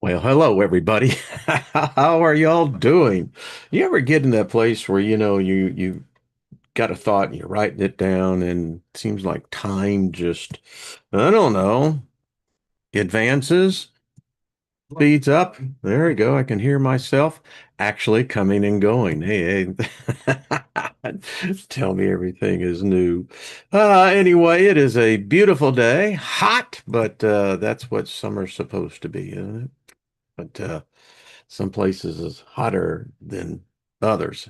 Well, hello everybody. How are y'all doing? You ever get in that place where you got a thought and you're writing it down and it seems like time just I don't know, advances, speeds up. There you go. I can hear myself actually coming and going. Hey, tell me everything is new. Anyway, it is a beautiful day, hot, but that's what summer's supposed to be, isn't it? But some places is hotter than others.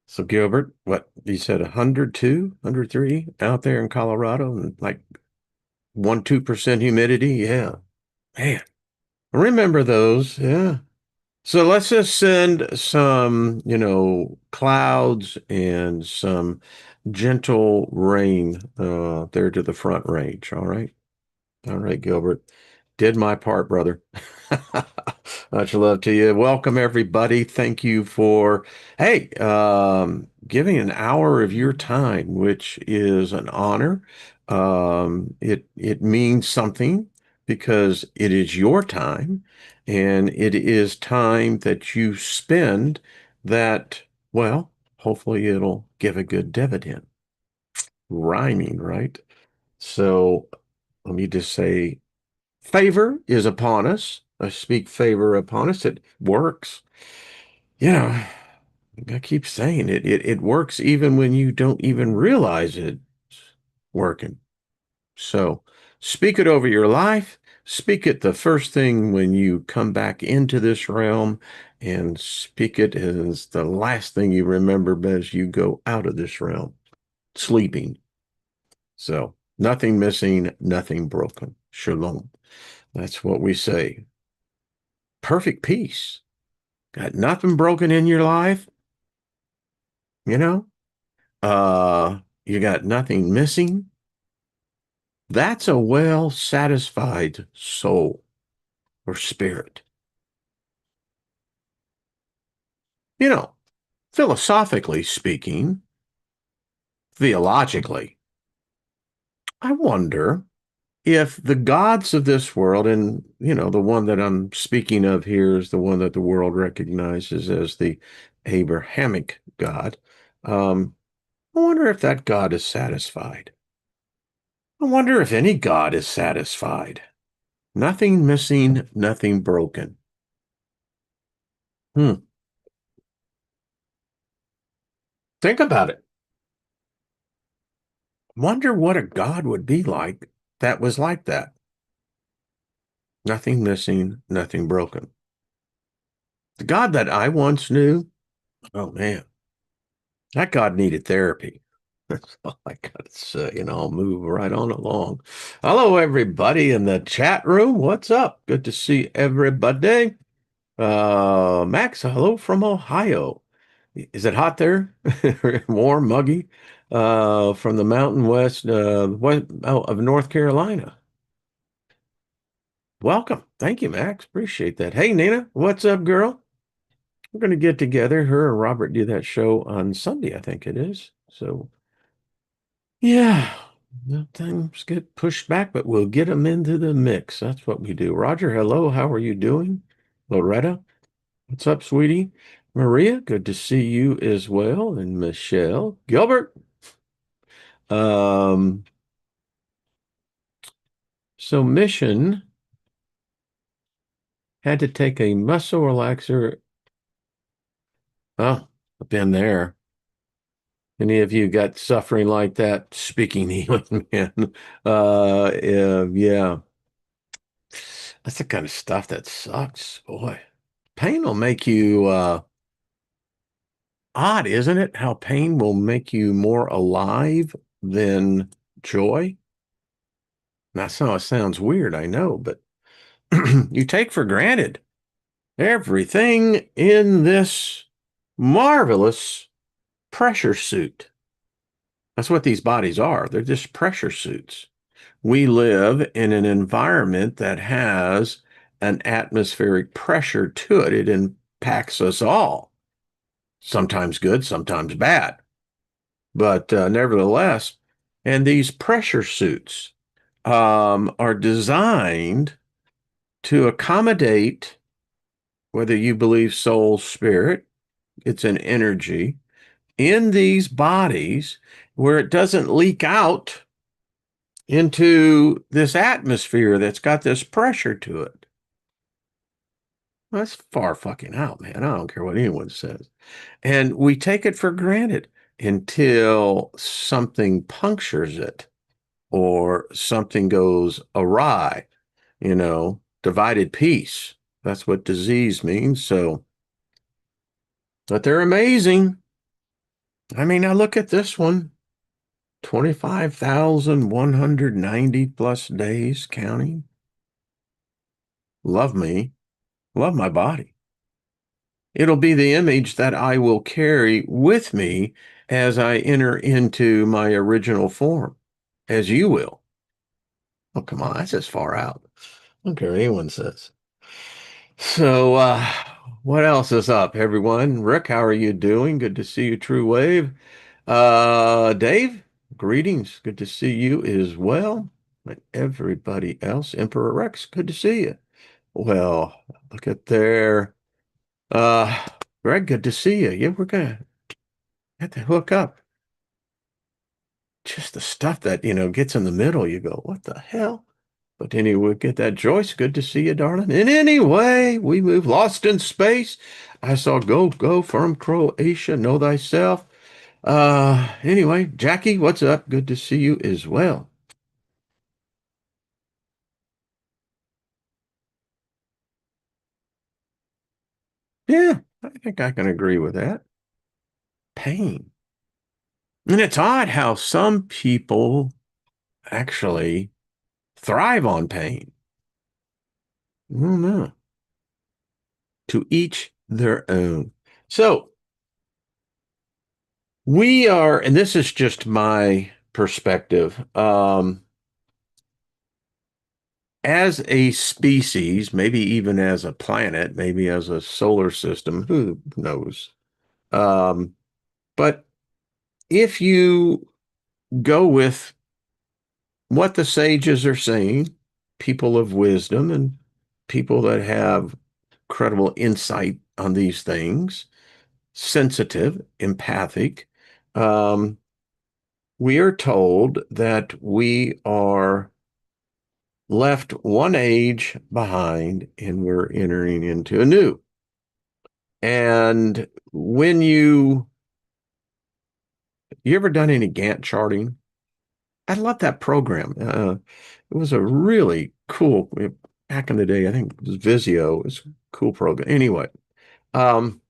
So Gilbert, what you said, 102, 103 out there in Colorado, and like 1-2% humidity. Yeah, man, I remember those. Yeah. So let's just send some, clouds and some gentle rain there to the Front Range. All right. All right, Gilbert. Did my part, brother. Much love to you. Welcome, everybody. Thank you for, hey, giving an hour of your time, which is an honor. It means something because it is your time, and it is time that you spend that, well, hopefully it'll give a good dividend. Rhyming, right? So let me just say favor is upon us. I speak favor upon us. It works. You know, I keep saying it. It works even when you don't even realize it's working. So speak it over your life. Speak it the first thing when you come back into this realm, and speak it as the last thing you remember as you go out of this realm, sleeping. So nothing missing, nothing broken. Shalom. That's what we say. Perfect peace. Got nothing broken in your life, you know? You got nothing missing. That's a well satisfied soul or spirit. You know, philosophically speaking, theologically, I wonder if the gods of this world, and the one that I'm speaking of here is the one that the world recognizes as the Abrahamic God. I wonder if that God is satisfied. I wonder if any God is satisfied. Nothing missing, nothing broken. Hmm. Think about it. Wonder what a God would be like that was like that. Nothing missing, nothing broken. The God that I once knew, oh man, that God needed therapy. That's all I gotta say, I'll move right on along. Hello, everybody in the chat room. What's up? Good to see everybody. Max, hello from Ohio. Is it hot there? Warm, muggy? From the Mountain West, of North Carolina. Welcome. Thank you, Max. Appreciate that. Hey, Nina, what's up, girl? We're going to get together. Her and Robert do that show on Sunday, I think it is. So, yeah, things get pushed back, but we'll get them into the mix. That's what we do. Roger, hello. How are you doing? Loretta, what's up, sweetie? Maria, good to see you as well. And Michelle, Gilbert. Um, so Mission had to take a muscle relaxer. Oh, I've been there. Any of you got suffering like that? Speaking healing, man. Yeah, that's the kind of stuff that sucks. Boy, pain will make you odd, isn't it? How pain will make you more alive than joy. That's how it sounds weird, I know, but you take for granted everything in this marvelous pressure suit. That's what these bodies are. They're just pressure suits. We live in an environment that has an atmospheric pressure to it. It impacts us all, sometimes good, sometimes bad. But nevertheless, and these pressure suits are designed to accommodate whether you believe soul, spirit, it's an energy in these bodies where it doesn't leak out into this atmosphere that's got this pressure to it. That's far fucking out, man. I don't care what anyone says. And we take it for granted until something punctures it or something goes awry, divided peace. That's what disease means. So, but they're amazing. I mean, I look at this one, 25,190 plus days counting. Love me, love my body. It'll be the image that I will carry with me as I enter into my original form, as you will. Oh, come on, that's as far out. I don't care what anyone says. So, what else is up, everyone? Rick, how are you doing? Good to see you, True Wave. Dave, greetings. Good to see you as well. And everybody else, Emperor Rex, good to see you. Well, look at there. Uh, Greg, good to see you. Yeah, we're gonna have to hook up. Just the stuff that, gets in the middle, you go, what the hell? But anyway, get that. Joyce, good to see you, darling. And anyway, we move lost in space. I saw go from Croatia, know thyself. Anyway, Jackie, what's up? Good to see you as well. Yeah, I think I can agree with that. Pain. And it's odd how some people actually thrive on pain. I don't know. To each their own. So we are, and this is just my perspective. As a species, maybe even as a planet, maybe as a solar system, who knows? Um, but if you go with what the sages are saying, people of wisdom and people that have credible insight on these things, sensitive, empathic, um, we are told that we are left one age behind and we're entering into a new. And when you ever done any Gantt charting? I love that program. It was a really cool, back in the day, I think it was Visio. It's a cool program. Anyway, um,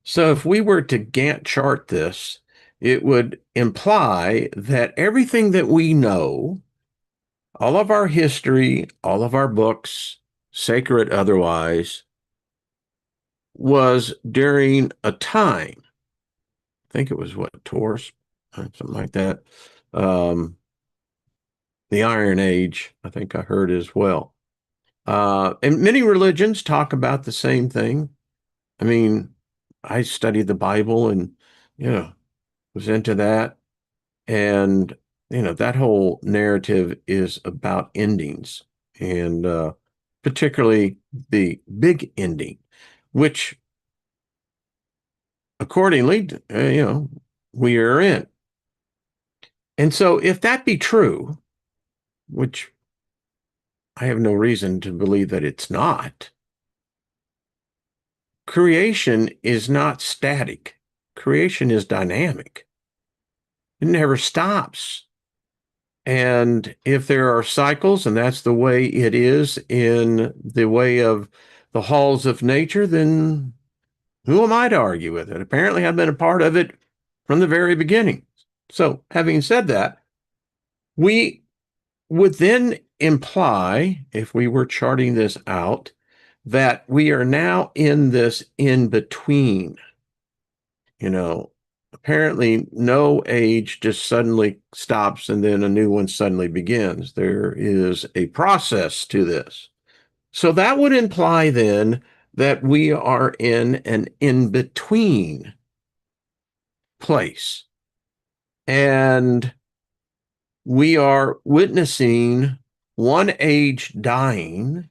so if we were to Gantt chart this, it would imply that everything that we know, all of our history, all of our books, sacred otherwise, was during a time. I think it was what, Taurus, something like that. Um, the Iron Age, I think I heard as well. And many religions talk about the same thing. I mean, I studied the Bible and, was into that. And, that whole narrative is about endings and particularly the big ending, which accordingly, we are in. And so if that be true, which I have no reason to believe that it's not, creation is not static. Creation is dynamic. It never stops. And if there are cycles, and that's the way it is in the way of the halls of nature, then who am I to argue with it? Apparently, I've been a part of it from the very beginning. So, having said that, we would then imply, if we were charting this out, that we are now in this in between. You know, apparently no age just suddenly stops and then a new one suddenly begins. There is a process to this. So that would imply then that we are in an in between place. And we are witnessing one age dying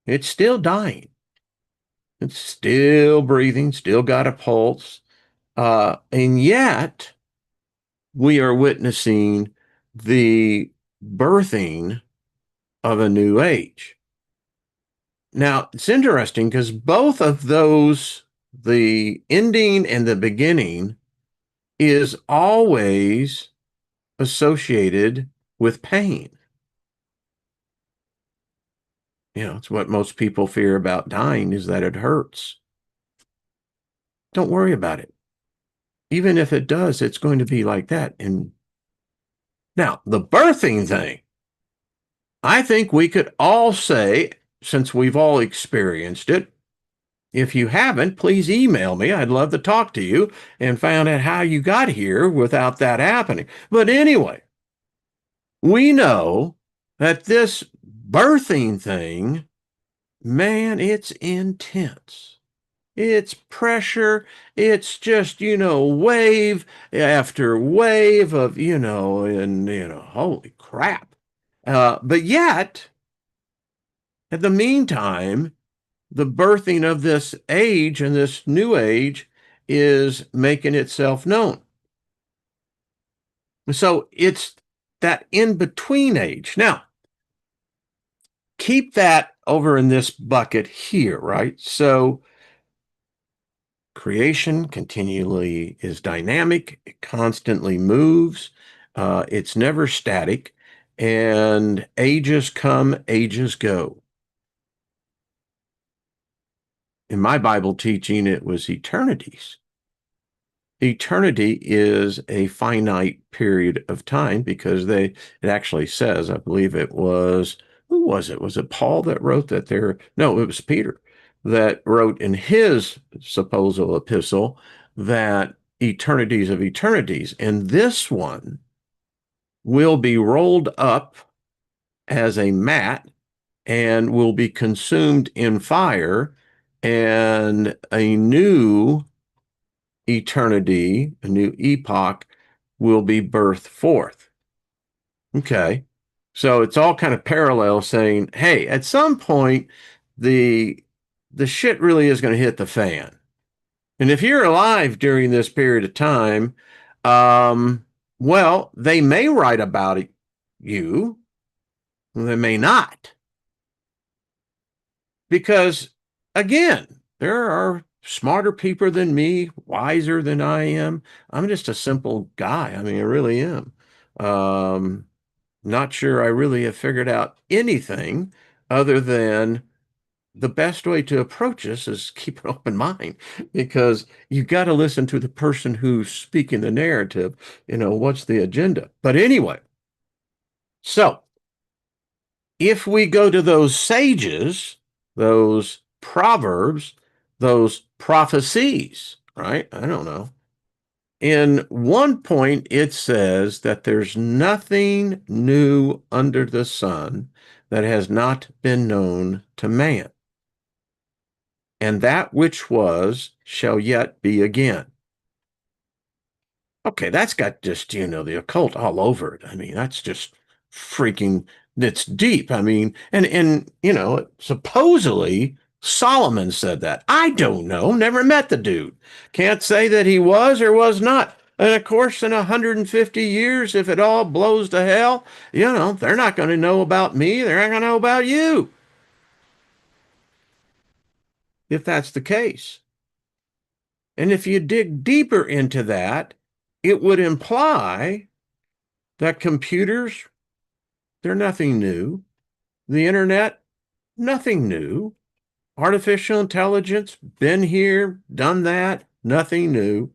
It's still dying. It's still breathing, still got a pulse. And yet we are witnessing the birthing of a new age. Now, it's interesting because both of those, the ending and the beginning, is always associated with pain. It's what most people fear about dying is that it hurts. Don't worry about it. Even if it does, it's going to be like that. And now, the birthing thing, I think we could all say, since we've all experienced it, if you haven't, please email me. I'd love to talk to you and find out how you got here without that happening. But anyway, we know that this birthing thing, man, it's intense. It's pressure. It's just, wave after wave of, holy crap. But yet, in the meantime, the birthing of this age and this new age is making itself known. So it's that in between age. Now, keep that over in this bucket here, right? So creation continually is dynamic, it constantly moves, it's never static, and ages come, ages go. In my Bible teaching, it was eternities. Eternity is a finite period of time because it actually says, I believe it was, who was it? Was it Paul that wrote that there? No, it was Peter that wrote in his supposal epistle that eternities of eternities. And this one will be rolled up as a mat and will be consumed in fire, and a new eternity, a new epoch will be birthed forth. Okay. So it's all kind of parallel saying, hey, at some point the the shit really is going to hit the fan. And if you're alive during this period of time, well, they may write about it, you, they may not. Because again, there are smarter people than me, wiser than I am. I'm just a simple guy. I mean, I really am. Um, Not sure I really have figured out anything other than the best way to approach this is keep an open mind because you got to listen to the person who's speaking the narrative. What's the agenda? But anyway, so if we go to those sages, those proverbs, those prophecies, right? I don't know. In one point, it says that there's nothing new under the sun that has not been known to man. And that which was shall yet be again. Okay, that's got just, the occult all over it. I mean, that's just freaking, it's deep. I mean, and supposedly Solomon said that. I don't know, never met the dude. Can't say that he was or was not. And of course, in 150 years, if it all blows to hell, they're not going to know about me. They're not going to know about you, if that's the case. And if you dig deeper into that, it would imply that computers, they're nothing new. The internet, nothing new. Artificial intelligence, been here, done that, nothing new.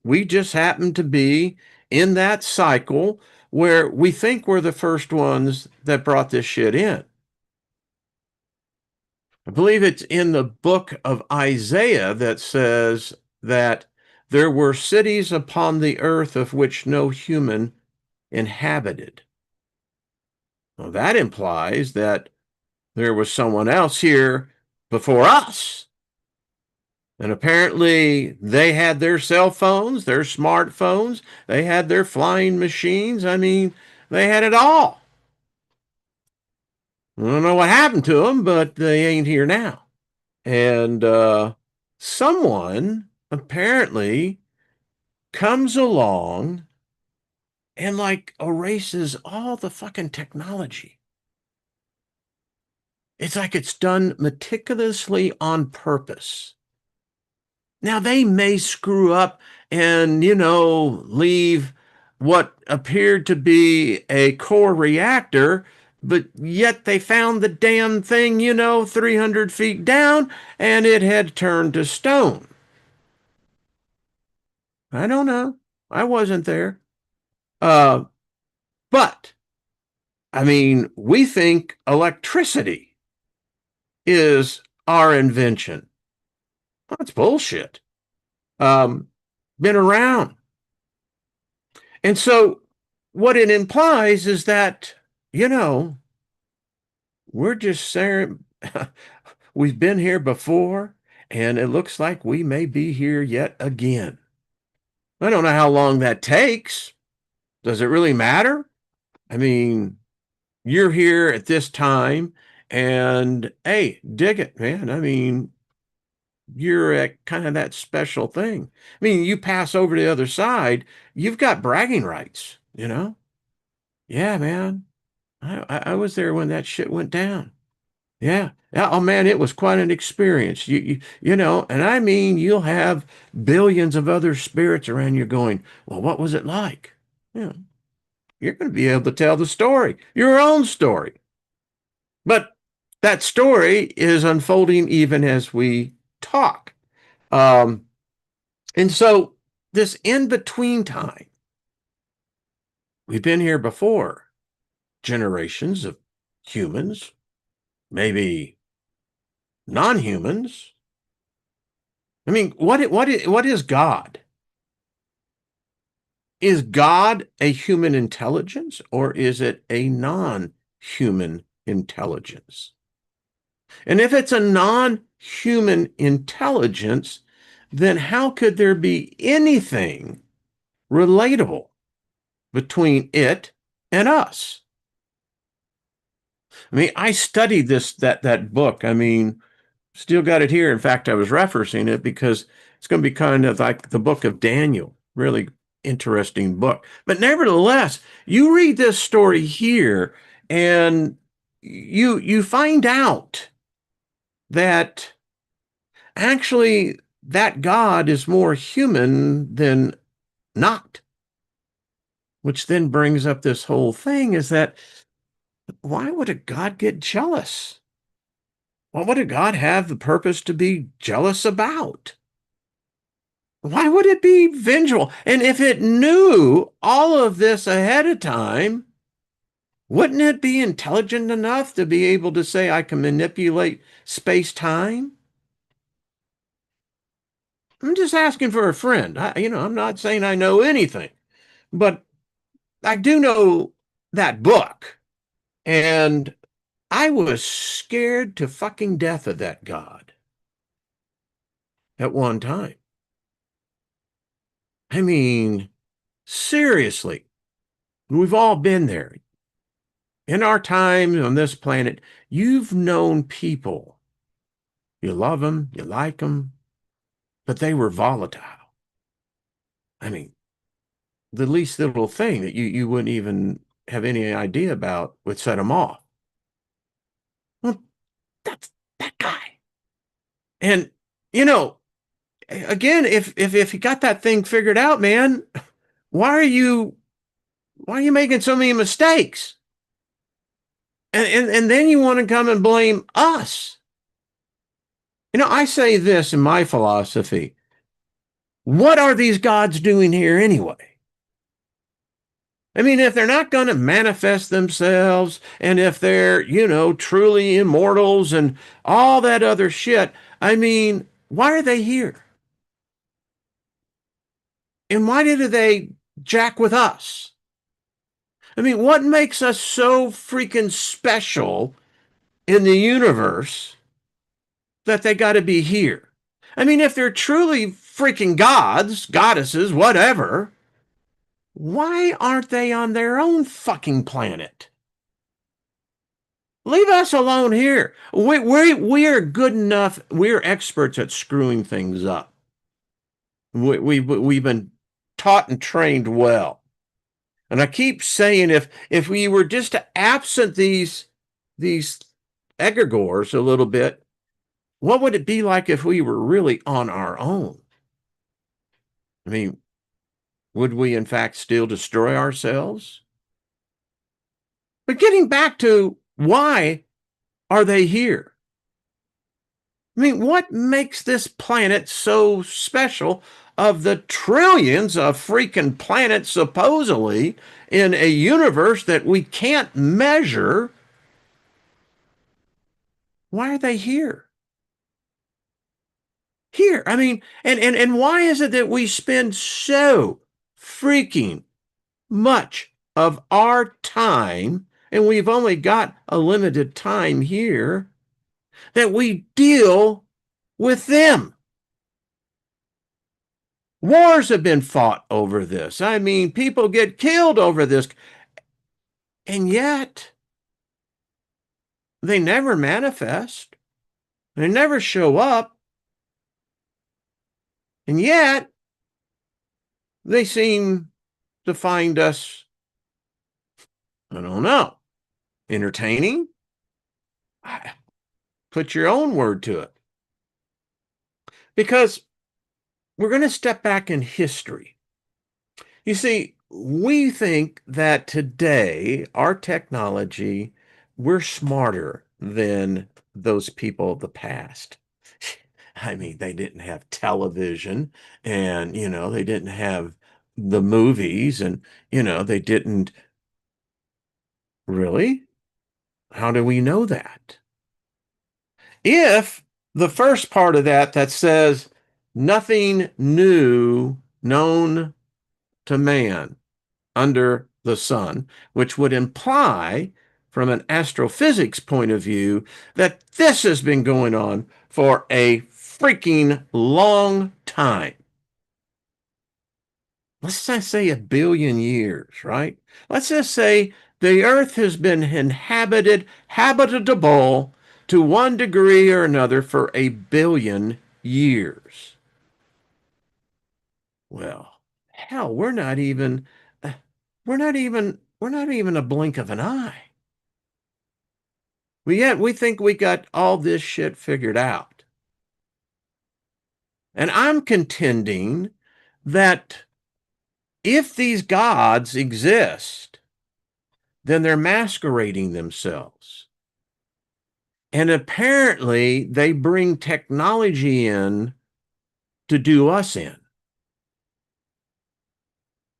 We just happen to be in that cycle where we think we're the first ones that brought this shit in. I believe it's in the book of Isaiah that says that there were cities upon the earth of which no human inhabited. Well, that implies that there was someone else here before us. And apparently they had their cell phones, their smartphones, they had their flying machines. I mean, they had it all. I don't know what happened to them, but they ain't here now. And someone apparently comes along and like erases all the fucking technology. It's like it's done meticulously on purpose. Now they may screw up and, leave what appeared to be a core reactor, but yet they found the damn thing, 300 feet down and it had turned to stone. I don't know. I wasn't there. Uh, but I mean, we think electricity is our invention. That's bullshit. Um, been around. And so what it implies is that, you know, we're just saying we've been here before and it looks like we may be here yet again. I don't know how long that takes. Does it really matter? I mean, you're here at this time and hey, dig it, man. I mean, you're at kind of that special thing. I mean, you pass over to the other side, you've got bragging rights, you know? Yeah, man. I was there when that shit went down. Yeah. Yeah. Oh man, it was quite an experience. And I mean, you'll have billions of other spirits around you going, well, what was it like? Yeah. You're going to be able to tell the story, your own story. But that story is unfolding even as we talk. Um, and so this in between time, we've been here before, generations of humans, maybe non-humans. I mean, what is God? Is God a human intelligence or is it a non-human intelligence? And if it's a non-human intelligence, then how could there be anything relatable between it and us? I mean, I studied that book. I mean, still got it here. In fact, I was referencing it because it's going to be kind of like the book of Daniel. Really interesting book. But nevertheless, you read this story here and you find out that actually that God is more human than not, which then brings up this whole thing is that why would a God get jealous? What would a God have the purpose to be jealous about? Why would it be vengeful? And if it knew all of this ahead of time, wouldn't it be intelligent enough to be able to say, I can manipulate space time? I'm just asking for a friend. I'm not saying I know anything, but I do know that book. And I was scared to fucking death of that God at one time. I mean, seriously, we've all been there. In our time on this planet, you've known people. You love them, you like them, but they were volatile. I mean, the least little thing that you wouldn't even have any idea about would set them off. Well, that's that guy. And, you know, again, if you got that thing figured out, man, why are you why are you making so many mistakes? And then you want to come and blame us. I say this in my philosophy. What are these gods doing here anyway? I mean, if they're not going to manifest themselves and if they're, truly immortals and all that other shit, I mean, why are they here? And why did they jack with us? I mean, what makes us so freaking special in the universe that they got to be here? I mean, if they're truly freaking gods, goddesses, whatever, why aren't they on their own fucking planet? Leave us alone here. We are good enough. We're experts at screwing things up. We've been taught and trained well. And I keep saying if we were just absent these egregores a little bit, what would it be like if we were really on our own? I mean, would we in fact still destroy ourselves? But getting back to why are they here? I mean, what makes this planet so special of the trillions of freaking planets supposedly in a universe that we can't measure? Why are they here? Here. I mean, and why is it that we spend so freaking much of our time, and we've only got a limited time here, that we deal with them? Wars have been fought over this. I mean, people get killed over this. And yet, they never manifest. They never show up. And yet, they seem to find us, I don't know, entertaining? Put your own word to it. Because we're going to step back in history. You see, we think that today, our technology, we're smarter than those people of the past. I mean, they didn't have television and, they didn't have the movies and, they didn't really. How do we know that? If the first part of that says nothing new known to man under the sun, which would imply, from an astrophysics point of view, that this has been going on for a freaking long time. Let's just say 1 billion years, right? Let's just say the earth has been habitable to one degree or another for 1 billion years. Well, hell, we're not even a blink of an eye. Yet we think we got all this shit figured out. And I'm contending that if these gods exist, then they're masquerading themselves. And apparently they bring technology in to do us in.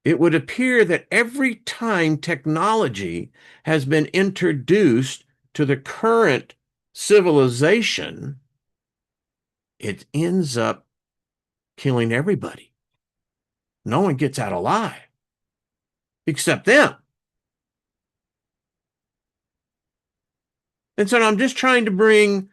It would appear that every time technology has been introduced to the current civilization, it ends up killing everybody. No one gets out alive except them. And so I'm just trying to bring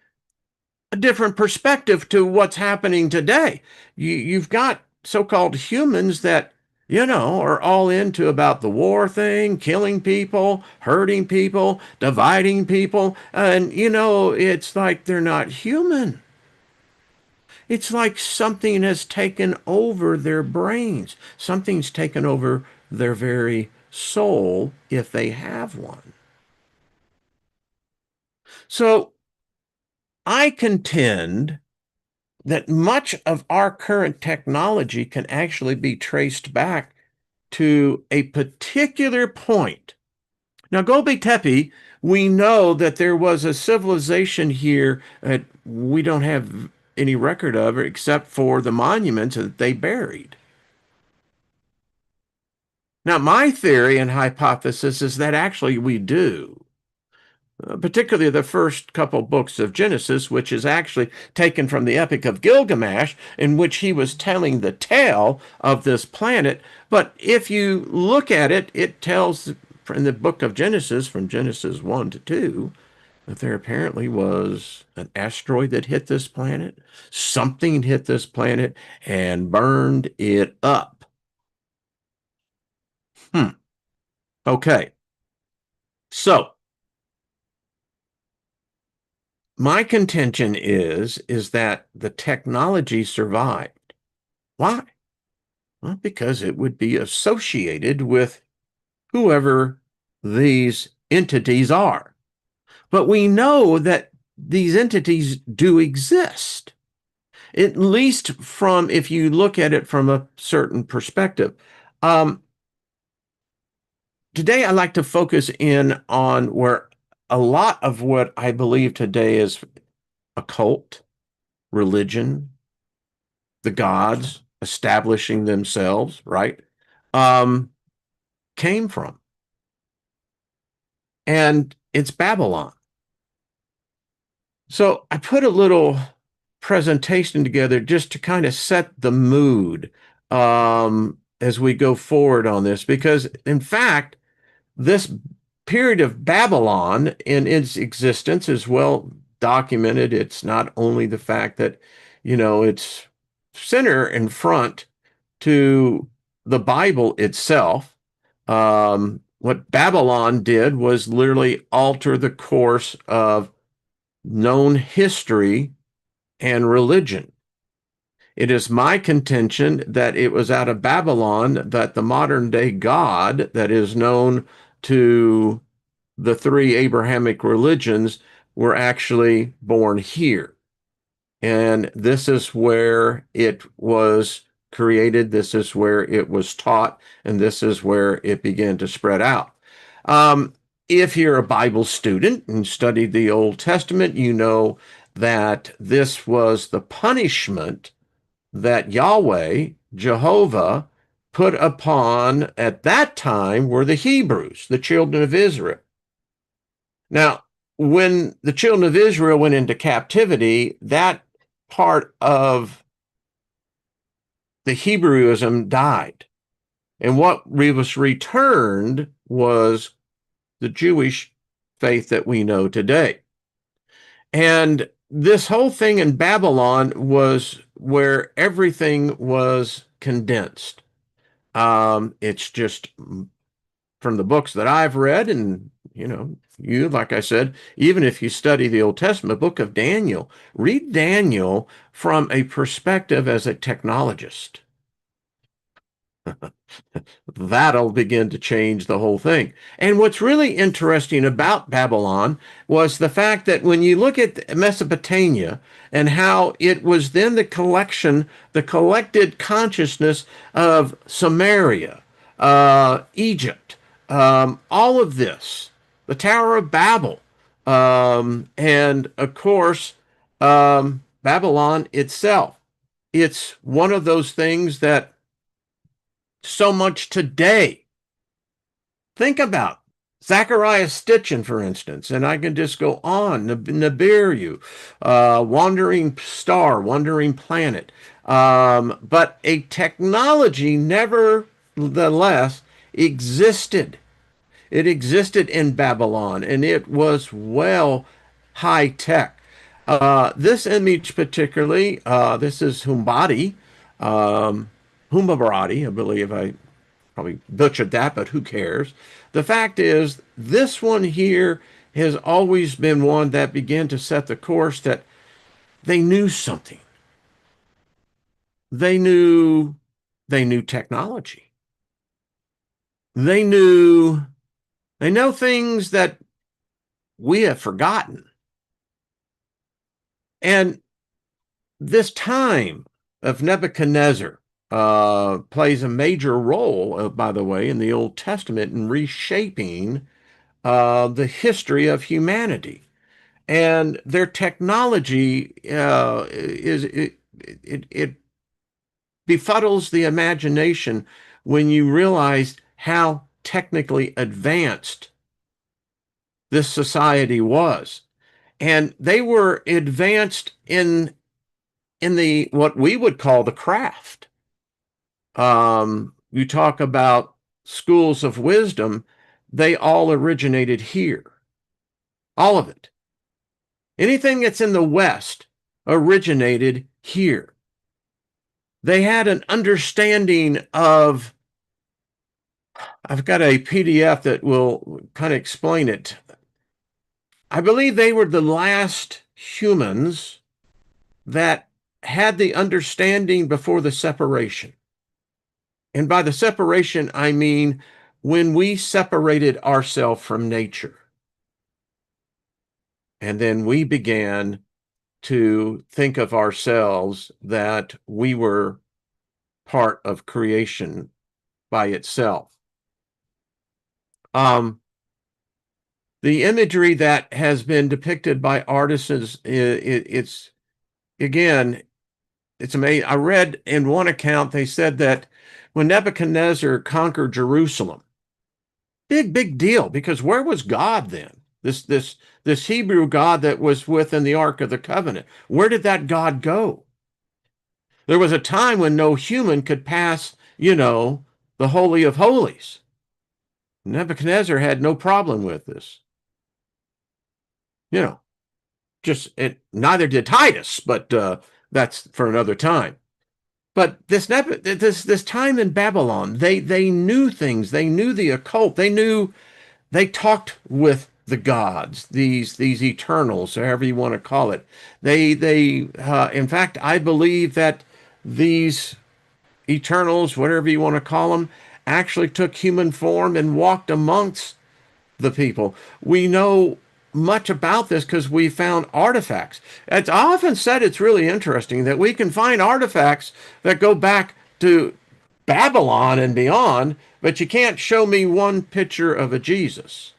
a different perspective to what's happening today. You've got so-called humans that, are all into about the war thing, killing people, hurting people, dividing people. And, it's like they're not human. It's like something has taken over their brains. Something's taken over their very soul, if they have one. So I contend that much of our current technology can actually be traced back to a particular point. Now, Göbekli Tepe, we know that there was a civilization here that we don't have any record of except for the monuments that they buried. Now, my theory and hypothesis is that actually we do. Particularly the first couple books of Genesis, which is actually taken from the Epic of Gilgamesh, in which he was telling the tale of this planet. But if you look at it, it tells in the book of Genesis, from Genesis 1 to 2, that there apparently was an asteroid that hit this planet. Something hit this planet and burned it up. Okay. So My contention is that the technology survived. Why? Well, because it would be associated with whoever these entities are. But we know that these entities do exist, at least from if you look at it from a certain perspective. Um, Today, I like to focus in on where a lot of what I believe today is occult, religion, the gods establishing themselves, right? Um, Came from. And it's Babylon. So I put a little presentation together just to kind of set the mood as we go forward on this, because in fact, this period of Babylon in its existence is well documented. It's not only the fact that, it's center and front to the Bible itself. What Babylon did was literally alter the course of known history and religion. It is my contention that it was out of Babylon that the modern day God that is known to the three Abrahamic religions were actually born here. And this is where it was created. This is where it was taught. And this is where it began to spread out. Um, if you're a Bible student and studied the Old Testament, you know that this was the punishment that Yahweh, Jehovah, put upon at that time were the Hebrews, the children of Israel. Now, when the children of Israel went into captivity, that part of the Hebrewism died. And what was returned was the Jewish faith that we know today. And this whole thing in Babylon was where everything was condensed. It's just from the books that I've read, and like I said, even if you study the Old Testament, book of Daniel, read Daniel from a perspective as a technologist. That'll begin to change the whole thing. And what's really interesting about Babylon was the fact that when you look at Mesopotamia and how it was then the collected consciousness of Samaria, Egypt, all of this, the Tower of Babel, and of course, Babylon itself. It's one of those things that so much today. Think about Zachariah Stitchin, for instance, and I can just go on. Nibiru, Wandering Star, Wandering Planet. But a technology nevertheless existed. It existed in Babylon, and it was well high tech. This image particularly, this is Humbadi, Humbabarati, I believe I probably butchered that, but who cares? The fact is, this one here has always been one that began to set the course that they knew something. They knew they knew technology. They knew they know things that we have forgotten. And this time of Nebuchadnezzar plays a major role, by the way, in the Old Testament in reshaping the history of humanity. And their technology it befuddles the imagination when you realize how technically advanced this society was. And they were advanced in the what we would call the craft. You talk about schools of wisdom, they all originated here. All of it. Anything that's in the West originated here. They had an understanding of, I've got a PDF that will kind of explain it. I believe they were the last humans that had the understanding before the separation. And by the separation, I mean when we separated ourselves from nature. And then we began to think of ourselves that we were part of creation by itself. The imagery that has been depicted by artists it's again, it's amazing. I read in one account, they said that when Nebuchadnezzar conquered Jerusalem, big deal, because where was God then? This Hebrew God that was within the Ark of the Covenant. Where did that God go? There was a time when no human could pass, the Holy of Holies. Nebuchadnezzar had no problem with this. You know, neither did Titus, but that's for another time. But this time in Babylon, they knew things. They knew the occult. They talked with the gods, these eternals, or however you want to call it. In fact, I believe that these eternals, whatever you want to call them, actually took human form and walked amongst the people. We know much about this because we found artifacts. It's often said, it's really interesting that we can find artifacts that go back to Babylon and beyond, but you can't show me one picture of a Jesus.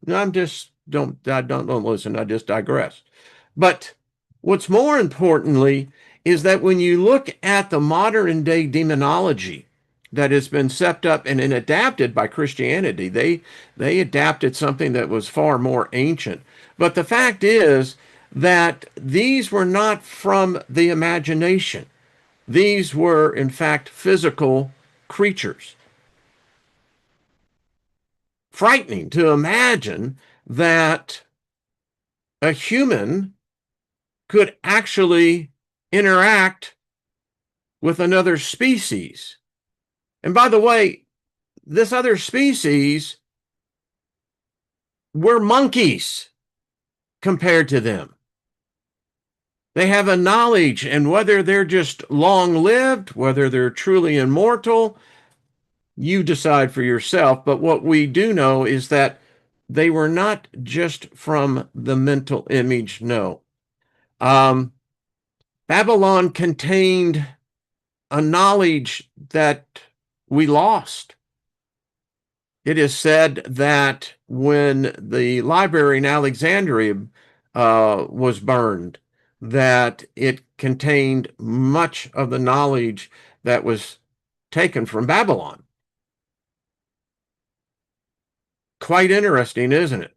I'm just don't listen. I just digress. But what's more importantly is that when you look at the modern day demonology that has been set up and adapted by Christianity, they adapted something that was far more ancient. But the fact is that these were not from the imagination. These were, in fact, physical creatures. Frightening to imagine that a human could actually interact with another species. And by the way, this other species were monkeys compared to them. They have a knowledge, and whether they're just long-lived, whether they're truly immortal, you decide for yourself. But what we do know is that they were not just from the mental image, no. Babylon contained a knowledge that we lost. It is said that when the library in Alexandria was burned, that it contained much of the knowledge that was taken from Babylon. Quite interesting, isn't it?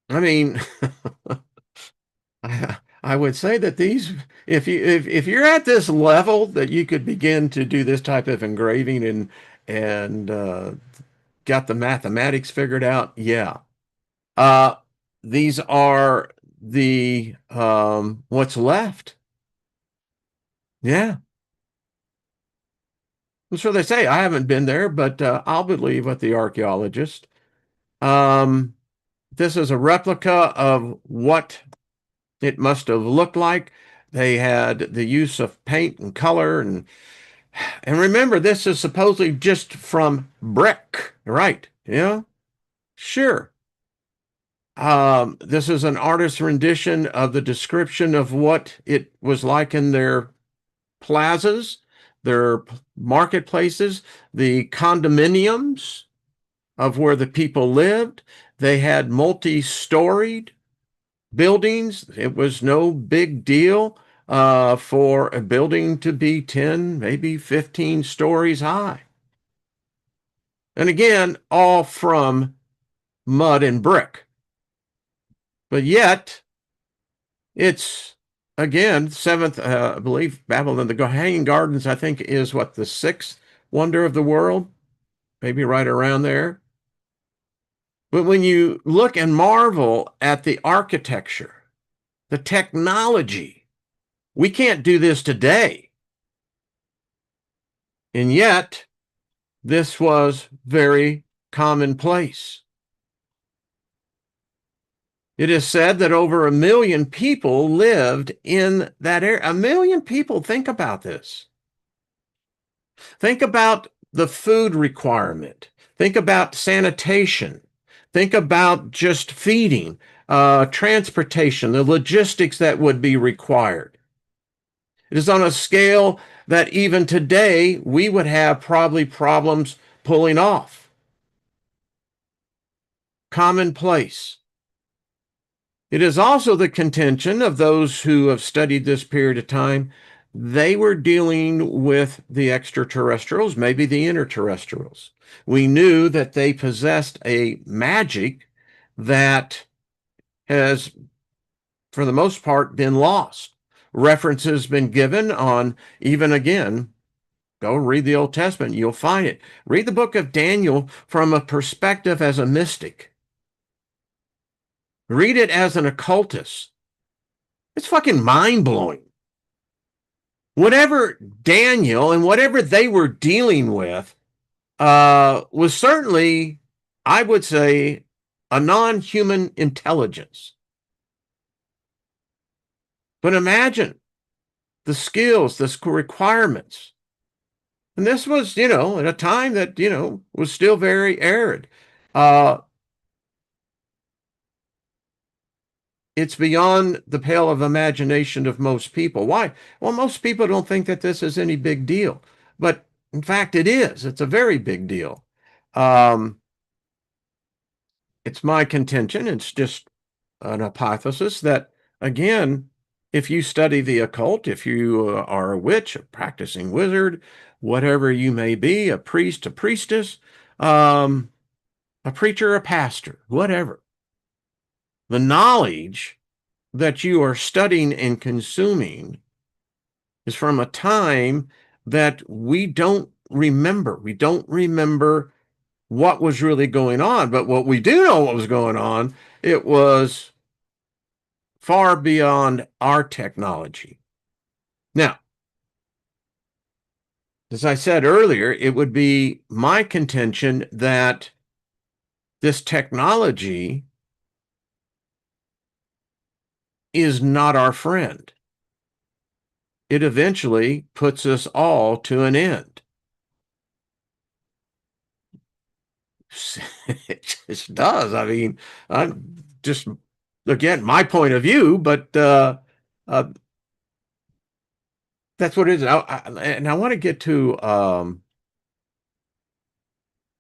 I mean, I would say that if you're at this level that you could begin to do this type of engraving and got the mathematics figured out, yeah. Uh, these are the what's left. Yeah. Well, so they say. I haven't been there, but I'll believe what the archaeologist. Um, this is a replica of what it must have looked like. They had the use of paint and color, and remember, this is supposedly just from brick, right? Yeah, sure. This is an artist's rendition of the description of what it was like in their plazas, their marketplaces, the condominiums of where the people lived. They had multi-storied buildings. It was no big deal for a building to be 10, maybe 15 stories high. And again, all from mud and brick. But yet, it's, again, seventh, I believe, Babylon, the Hanging Gardens, I think, is what, the sixth wonder of the world? Maybe right around there. But when you look and marvel at the architecture, the technology, we can't do this today. And yet, this was very commonplace. It is said that over 1 million people lived in that area. 1 million people. Think about this. Think about the food requirement. Think about sanitation. Think about just feeding, transportation, the logistics that would be required. It is on a scale that even today we would have probably problems pulling off. Commonplace. It is also the contention of those who have studied this period of time. They were dealing with the extraterrestrials, maybe the interterrestrials. We knew that they possessed a magic that has, for the most part, been lost. References been given on, even again, go read the Old Testament, you'll find it. Read the book of Daniel from a perspective as a mystic. Read it as an occultist. It's fucking mind blowing. Whatever Daniel and whatever they were dealing with was certainly, I would say, a non human intelligence. But imagine the skills, the requirements. And this was, at a time that, was still very arid. Uh, it's beyond the pale of imagination of most people. Why? Well, most people don't think that this is any big deal. But in fact, it is. It's a very big deal. Um, it's my contention, it's just an hypothesis that, again, if you study the occult, if you are a witch, a practicing wizard, whatever you may be, a priest, a priestess, um, a preacher, a pastor, whatever, the knowledge that you are studying and consuming is from a time that we don't remember. We don't remember what was really going on. But what we do know what was going on, it was far beyond our technology. Now, as I said earlier, it would be my contention that this technology is not our friend. It eventually puts us all to an end. It just does. I mean, I'm just, again, my point of view, but uh, that's what it is. And I want to get to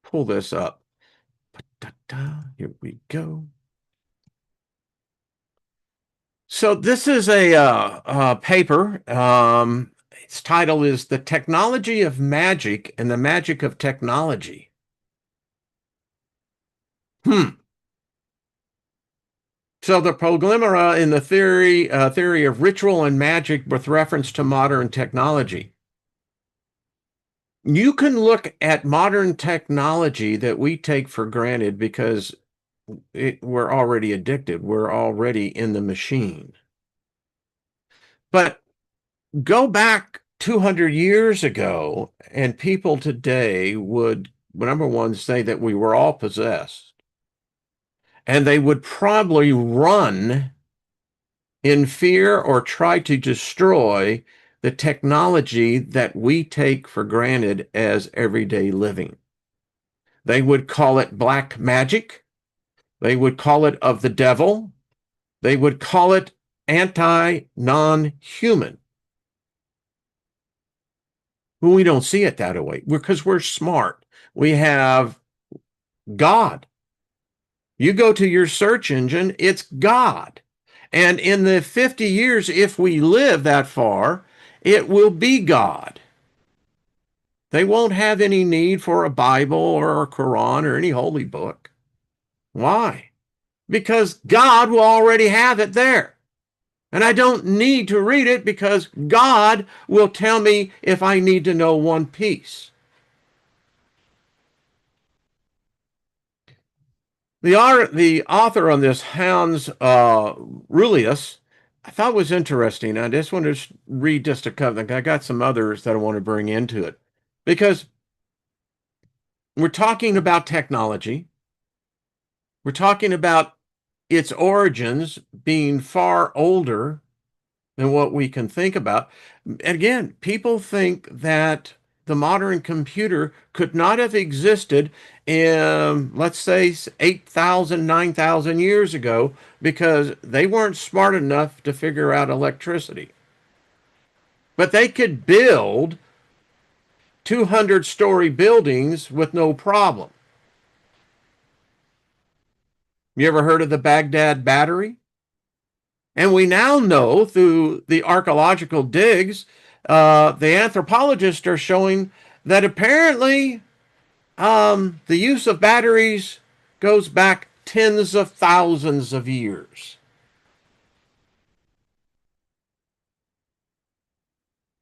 pull this up. Here we go. So this is a paper. Its title is "The Technology of Magic and the Magic of Technology." So the proglimera in the theory of ritual and magic with reference to modern technology. You can look at modern technology that we take for granted because we're already addicted. We're already in the machine. But go back 200 years ago, and people today would, number one, say that we were all possessed. And they would probably run in fear or try to destroy the technology that we take for granted as everyday living. They would call it black magic. They would call it of the devil. They would call it anti-non-human. Well, we don't see it that way because we're smart. We have God. You go to your search engine, it's God. And in the 50 years, if we live that far, it will be God. They won't have any need for a Bible or a Quran or any holy book. Why? Because God will already have it there. And I don't need to read it because God will tell me if I need to know one piece. The author on this, Hans Rulius, I thought was interesting. I just want to read just a couple. I got some others that I want to bring into it because we're talking about technology. We're talking about its origins being far older than what we can think about. Again, people think that the modern computer could not have existed in, let's say, 8,000, 9,000 years ago because they weren't smart enough to figure out electricity. But they could build 200-story buildings with no problem. You ever heard of the Baghdad Battery? And we now know through the archaeological digs, the anthropologists are showing that apparently the use of batteries goes back tens of thousands of years.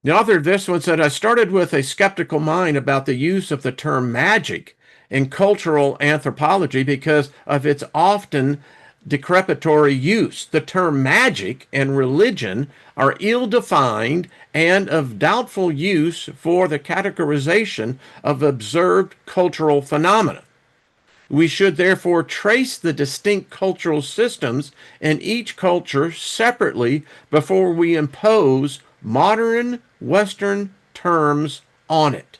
The author of this one said, I started with a skeptical mind about the use of the term magic in cultural anthropology because of its often decrepitory use. The term magic and religion are ill-defined and of doubtful use for the categorization of observed cultural phenomena. We should therefore trace the distinct cultural systems in each culture separately before we impose modern Western terms on it.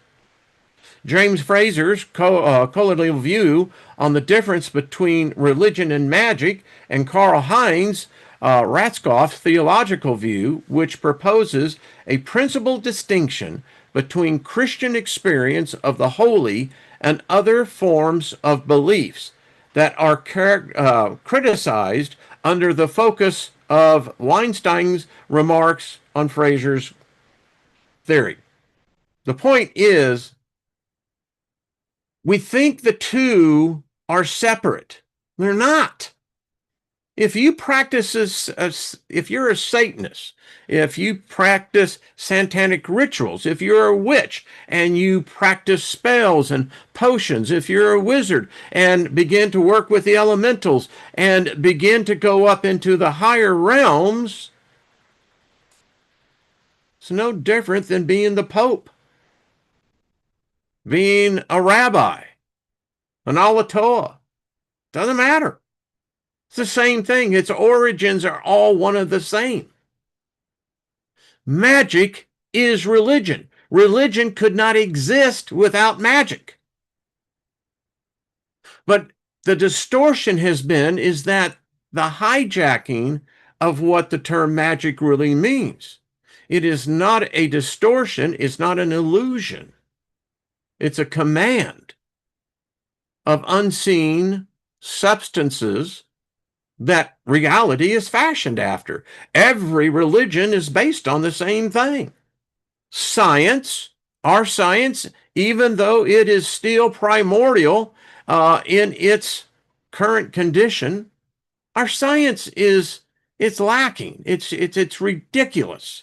James Fraser's colonial view on the difference between religion and magic, and Karl Heinz Ratzkoff's theological view, which proposes a principal distinction between Christian experience of the holy and other forms of beliefs that are criticized under the focus of Weinstein's remarks on Fraser's theory. The point is, we think the two are separate. They're not. If you practice if you're a Satanist, if you practice satanic rituals, if you're a witch and you practice spells and potions, if you're a wizard and begin to work with the elementals and begin to go up into the higher realms, it's no different than being the Pope, being a rabbi, an alatoa. Doesn't matter. It's the same thing. Its origins are all one of the same. Magic is religion. Religion could not exist without magic. But the distortion has been is that the hijacking of what the term magic really means. It is not a distortion. It's not an illusion. It's a command of unseen substances that reality is fashioned after. Every religion is based on the same thing. Science, our science, even though it is still primordial in its current condition, our science it's lacking. It's ridiculous.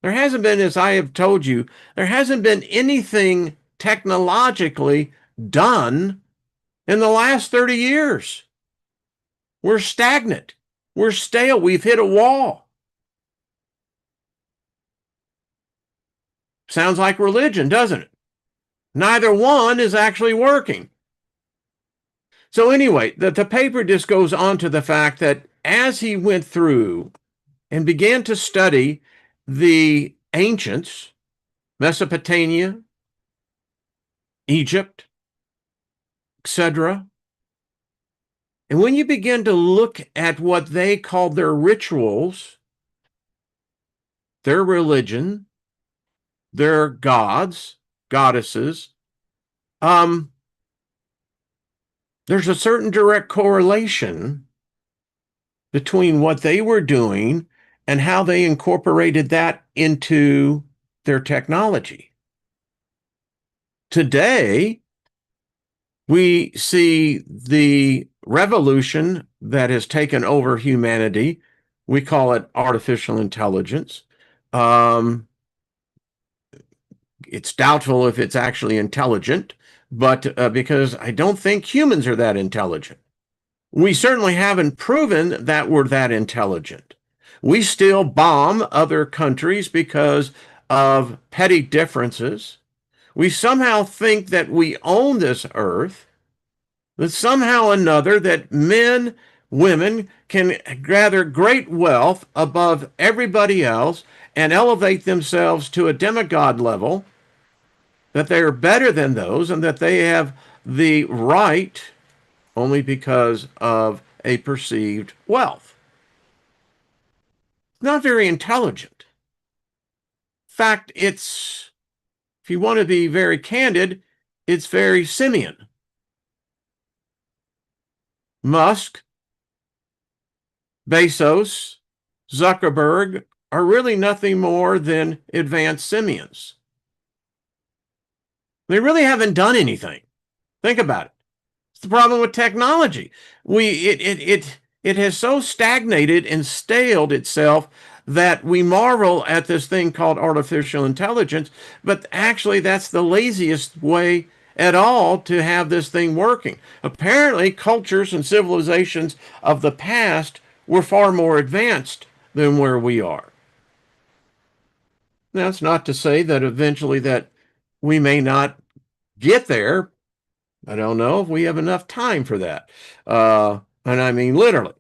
There hasn't been, as I have told you, there hasn't been anything technologically done in the last 30 years. We're stagnant. We're stale. We've hit a wall. Sounds like religion, doesn't it? Neither one is actually working. So anyway, the paper just goes on to the fact that as he went through and began to study the ancients, Mesopotamia, Egypt, etc., and when you begin to look at what they called their rituals, their religion, their gods, goddesses, there's a certain direct correlation between what they were doing and how they incorporated that into their technology. Today, we see the revolution that has taken over humanity. We call it artificial intelligence. It's doubtful if it's actually intelligent, but because I don't think humans are that intelligent. We certainly haven't proven that we're that intelligent. We still bomb other countries because of petty differences. We somehow think that we own this earth, that somehow or another that men women can gather great wealth above everybody else and elevate themselves to a demigod level, that they are better than those and that they have the right only because of a perceived wealth. Not very intelligent. In fact, it's, if you want to be very candid, it's very simian. Musk, Bezos, Zuckerberg are really nothing more than advanced simians. They really haven't done anything. Think about it. It's the problem with technology. It has so stagnated and staled itself that we marvel at this thing called artificial intelligence, but actually that's the laziest way at all to have this thing working. Apparently, cultures and civilizations of the past were far more advanced than where we are. That's not to say that eventually that we may not get there. I don't know if we have enough time for that. And I mean literally.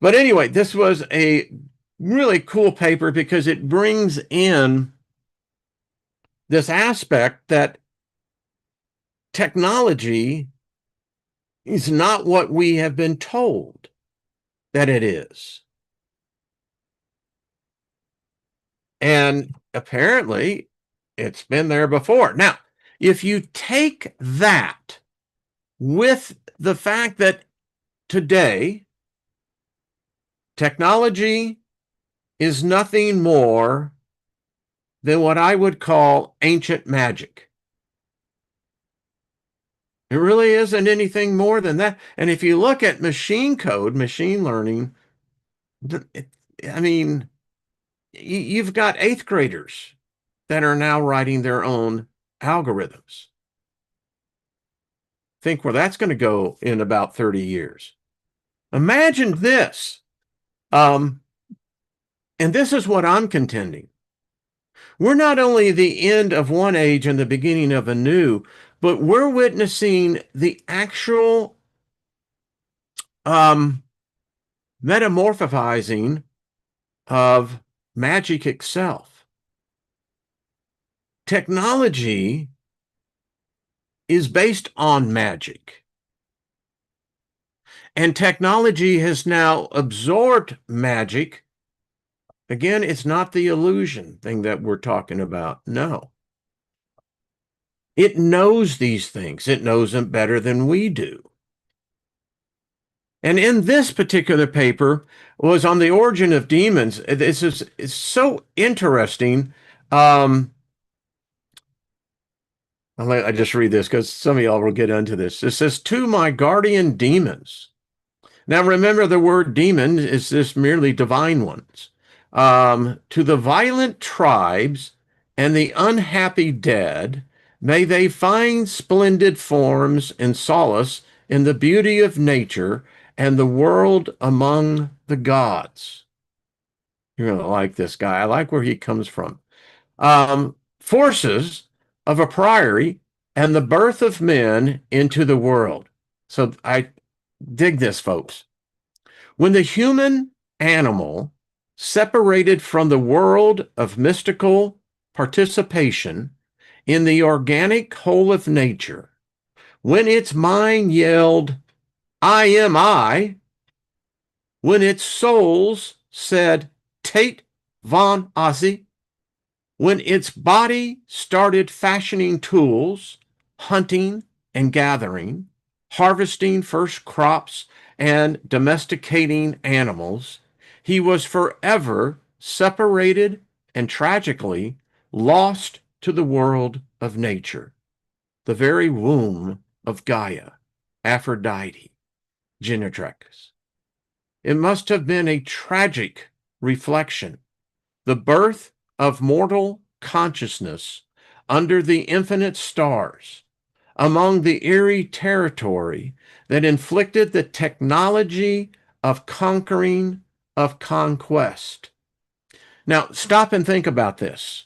But anyway, this was a really cool paper because it brings in this aspect that technology is not what we have been told that it is. And apparently, it's been there before. Now, if you take that with the fact that today, technology is nothing more than what I would call ancient magic. It really isn't anything more than that. And if you look at machine code, machine learning, I mean, you've got eighth graders that are now writing their own algorithms. Think where that's going to go in about 30 years. Imagine this. And this is what I'm contending. We're not only the end of one age and the beginning of a new, but we're witnessing the actual metamorphizing of magic itself. Technology is based on magic. And technology has now absorbed magic. Again, it's not the illusion thing that we're talking about. No. It knows these things. It knows them better than we do. And in this particular paper was on the origin of demons. This is it's so interesting. I just read this because some of y'all will get into this. It says, "To my guardian demons." Now, remember, the word demon is this merely divine ones. To the violent tribes and the unhappy dead, may they find splendid forms and solace in the beauty of nature and the world among the gods. You're going to like this guy. I like where he comes from. Forces of a priori and the birth of men into the world. So I dig this, folks. When the human animal separated from the world of mystical participation in the organic whole of nature, when its mind yelled, "I am I," when its souls said, "Tate von Ossie," when its body started fashioning tools, hunting and gathering, harvesting first crops, and domesticating animals, he was forever separated and tragically lost to the world of nature, the very womb of Gaia, Aphrodite, Genetrix. It must have been a tragic reflection, the birth of mortal consciousness under the infinite stars, among the eerie territory that inflicted the technology of conquering, of conquest. Now, stop and think about this.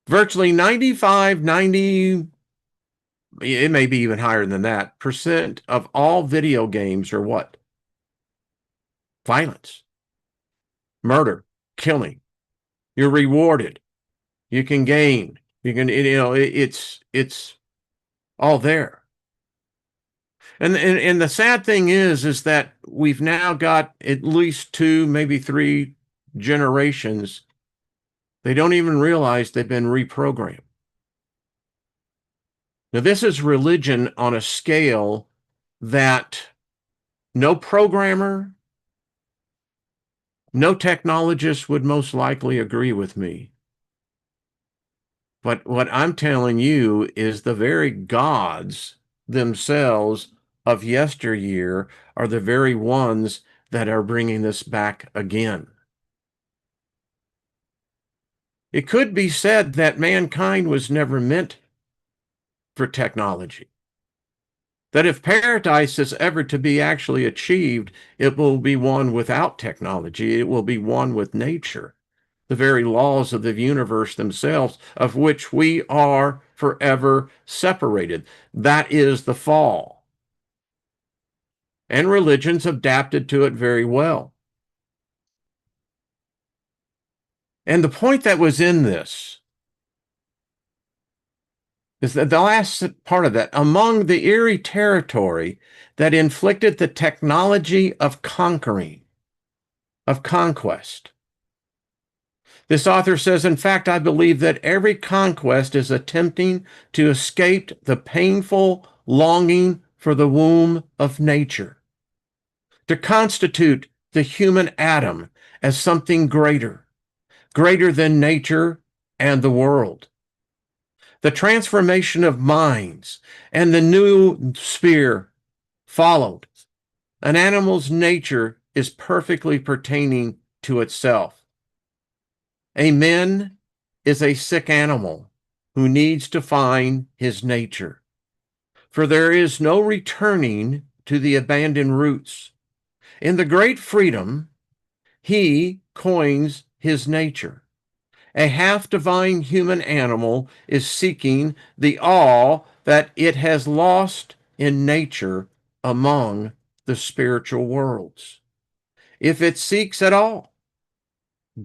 Virtually 95, 90, it may be even higher than that, percent of all video games are what? Violence, murder, killing. You're rewarded. You can gain. You can, it's all there. And the sad thing is that we've now got at least two, maybe three generations. They don't even realize they've been reprogrammed. Now, this is religion on a scale that no programmer, no technologist would most likely agree with me. But what I'm telling you is the very gods themselves of yesteryear are the very ones that are bringing this back again. It could be said that mankind was never meant for technology. That if paradise is ever to be actually achieved, it will be one without technology. It will be one with nature, the very laws of the universe themselves, of which we are forever separated. That is the fall. And religions adapted to it very well. And the point that was in this is that the last part of that, among the eerie territory that inflicted the technology of conquering, of conquest. This author says, in fact, I believe that every conquest is attempting to escape the painful longing for the womb of nature, to constitute the human atom as something greater, greater than nature and the world. The transformation of minds and the new sphere followed. An animal's nature is perfectly pertaining to itself. A man is a sick animal who needs to find his nature. For there is no returning to the abandoned roots. In the great freedom, he coins his nature. A half-divine human animal is seeking the all that it has lost in nature among the spiritual worlds. If it seeks at all,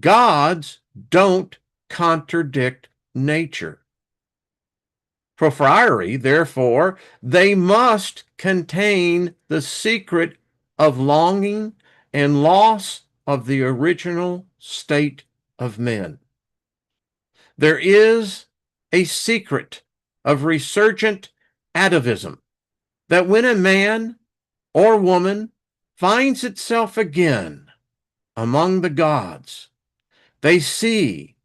gods don't contradict nature. Propriety, therefore, they must contain the secret of longing and loss of the original state of men. There is a secret of resurgent atavism that when a man or woman finds itself again among the gods, they see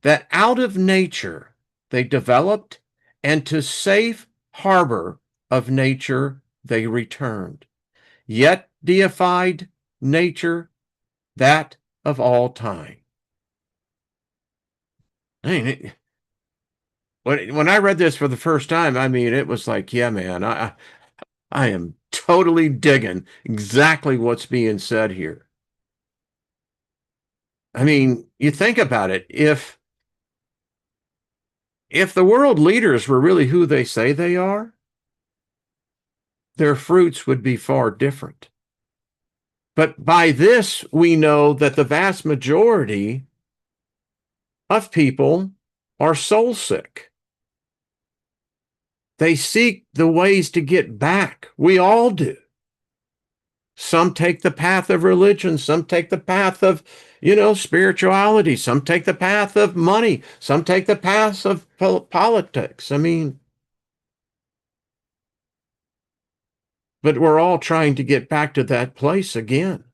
that out of nature they developed, and to safe harbor of nature they returned, yet deified nature, that of all time. When I read this for the first time, I mean, it was like, yeah, man, I am totally digging exactly what's being said here. I mean, you think about it. If the world leaders were really who they say they are, their fruits would be far different. But by this, we know that the vast majority of people are soul sick. They seek the ways to get back. We all do. Some take the path of religion. Some take the path of, spirituality. Some take the path of money. Some take the path of politics. I mean, but we're all trying to get back to that place again.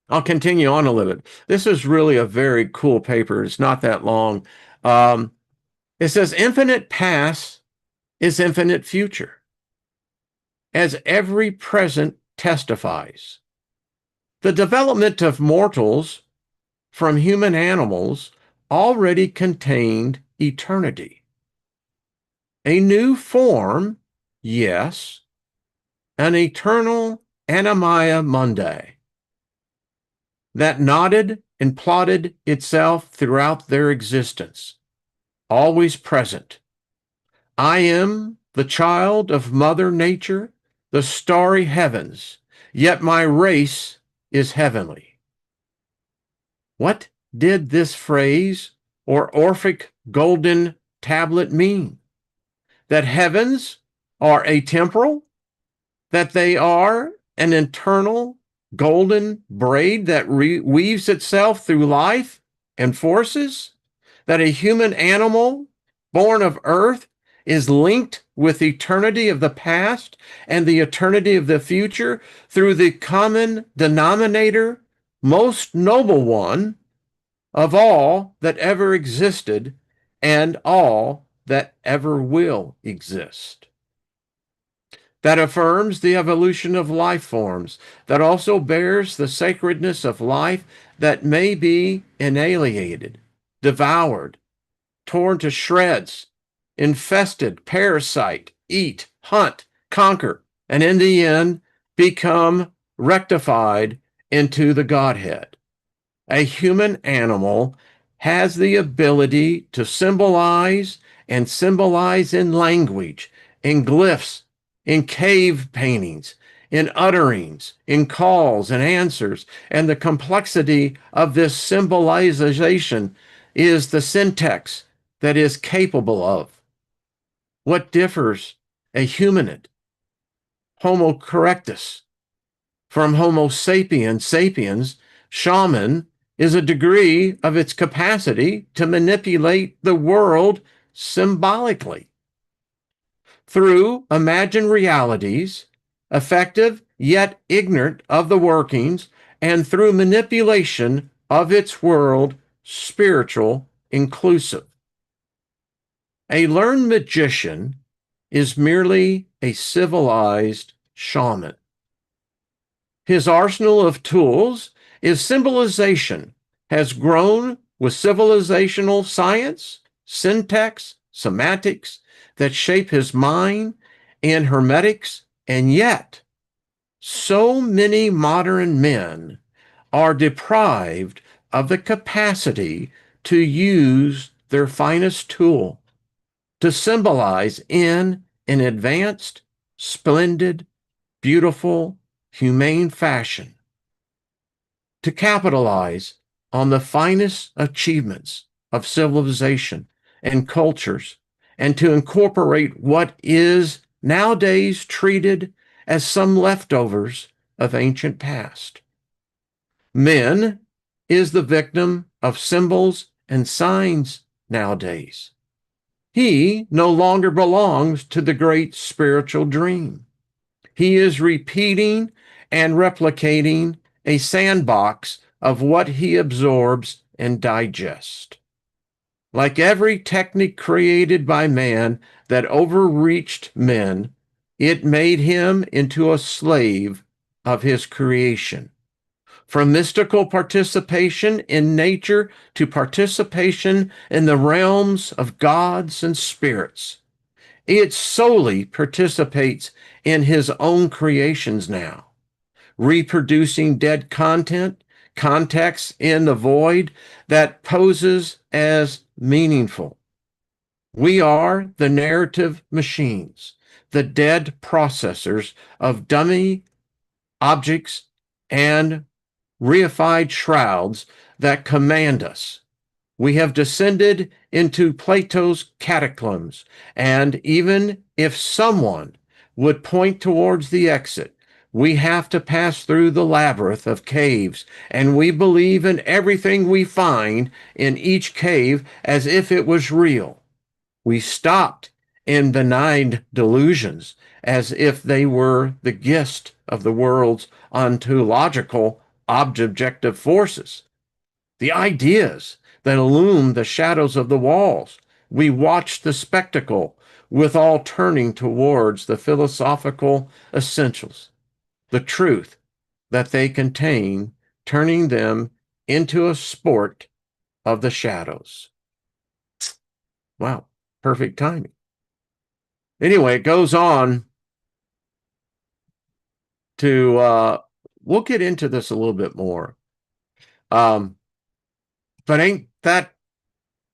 I'll continue on a little bit. This is really a very cool paper. It's not that long. It says, infinite past is infinite future, as every present testifies. The development of mortals from human animals already contained eternity. A new form, yes, an eternal animia mundi that nodded and plotted itself throughout their existence, always present. I am the child of Mother Nature, the starry heavens, yet my race is heavenly. What did this phrase or Orphic golden tablet mean? That heavens are atemporal? That they are an internal golden braid that weaves itself through life and forces? That a human animal born of earth is linked with eternity of the past and the eternity of the future through the common denominator, most noble one of all that ever existed and all that ever will exist. That affirms the evolution of life forms, that also bears the sacredness of life that may be annihilated, devoured, torn to shreds, infested, parasite, eat, hunt, conquer, and in the end become rectified into the Godhead. A human animal has the ability to symbolize and symbolize in language, in glyphs, in cave paintings, in utterings, in calls and answers. And the complexity of this symbolization is the syntax that is capable of. What differs a humanid, Homo erectus, from Homo sapiens, shaman, is a degree of its capacity to manipulate the world symbolically through imagined realities, effective yet ignorant of the workings, and through manipulation of its world, spiritual, inclusive. A learned magician is merely a civilized shaman. His arsenal of tools is symbolization, has grown with civilizational science, syntax, semantics that shape his mind, and hermetics, and yet so many modern men are deprived of the capacity to use their finest tool to symbolize in an advanced, splendid, beautiful, humane fashion, to capitalize on the finest achievements of civilization and cultures, and to incorporate what is nowadays treated as some leftovers of ancient past. Men is the victim of symbols and signs nowadays. He no longer belongs to the great spiritual dream. He is repeating and replicating a sandbox of what he absorbs and digests. Like every technique created by man that overreached men, it made him into a slave of his creation. From mystical participation in nature to participation in the realms of gods and spirits, it solely participates in his own creations now, reproducing dead content, context in the void that poses as meaningful. We are the narrative machines, the dead processors of dummy objects and reified shrouds that command us. We have descended into Plato's catacombs, and even if someone would point towards the exit, we have to pass through the labyrinth of caves, and we believe in everything we find in each cave as if it was real. We stopped in benign delusions as if they were the gist of the world's ontological objective forces. The ideas that illume the shadows of the walls. We watch the spectacle with all turning towards the philosophical essentials, the truth that they contain, turning them into a sport of the shadows. Wow, perfect timing. Anyway, it goes on to, we'll get into this a little bit more. But ain't that